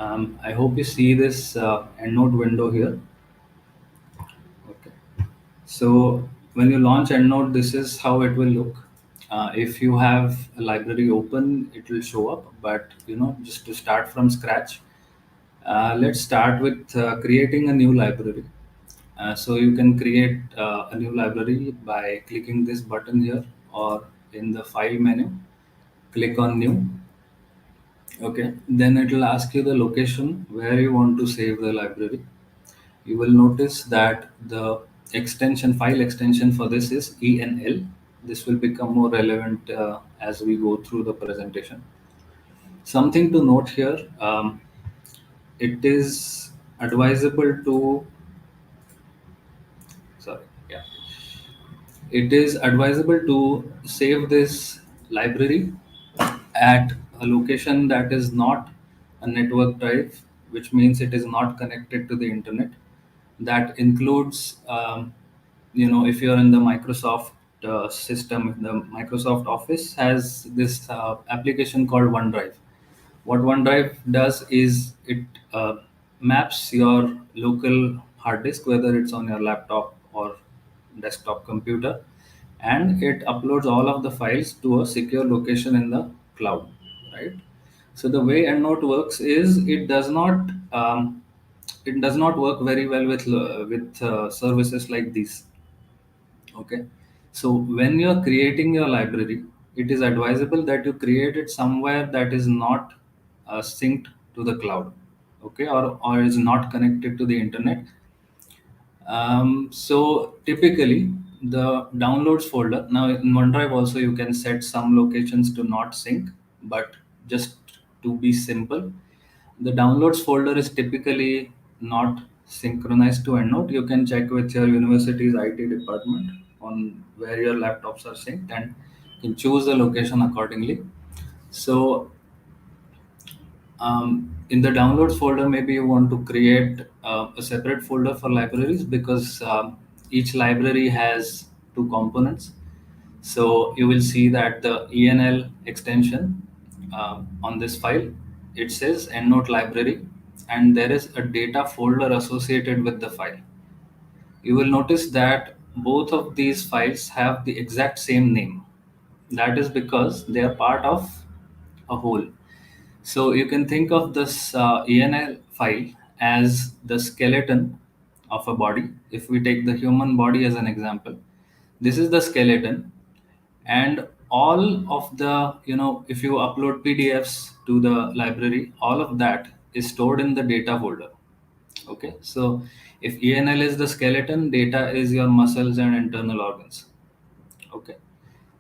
I hope you see this EndNote window here. Okay. So when you launch EndNote, this is how it will look. If you have a library open, it will show up. But just to start from scratch, let's start with creating a new library. So you can create a new library by clicking this button here, or in the file menu, click on new. Okay, then it will ask you the location where you want to save the library. You will notice that the file extension for this is ENL. This will become more relevant as we go through the presentation. Something to note here, it is advisable to, sorry, yeah, it is advisable to save this library at a location that is not a network drive, which means it is not connected to the internet. That includes, if you're in the Microsoft system, the Microsoft Office has this application called OneDrive. What OneDrive does is it maps your local hard disk, whether it's on your laptop or desktop computer, and it uploads all of the files to a secure location in the cloud, right? So the way EndNote works is it does not work very well with services like these. Okay, so when you're creating your library, it is advisable that you create it somewhere that is not synced to the cloud, okay, or is not connected to the internet. So typically, the downloads folder, now in OneDrive also you can set some locations to not sync, but just to be simple, the downloads folder is typically not synchronized to EndNote. You can check with your university's IT department on where your laptops are synced, and you can choose the location accordingly. So in the downloads folder, maybe you want to create a separate folder for libraries, because each library has two components. So you will see that the ENL extension on this file, it says EndNote library, and there is a data folder associated with the file. You will notice that both of these files have the exact same name. That is because they are part of a whole. So you can think of this ENL file as the skeleton of a body. If we take the human body as an example, this is the skeleton, and all of the, if you upload PDFs to the library, all of that is stored in the data folder. Okay, so if ENL is the skeleton, data is your muscles and internal organs. Okay,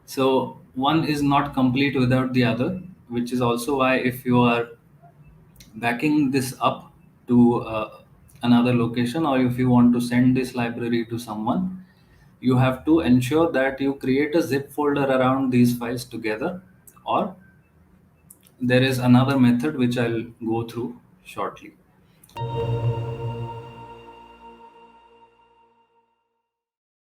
so one is not complete without the other, which is also why if you are backing this up to another location, or if you want to send this library to someone, you have to ensure that you create a zip folder around these files together, or there is another method which I'll go through shortly.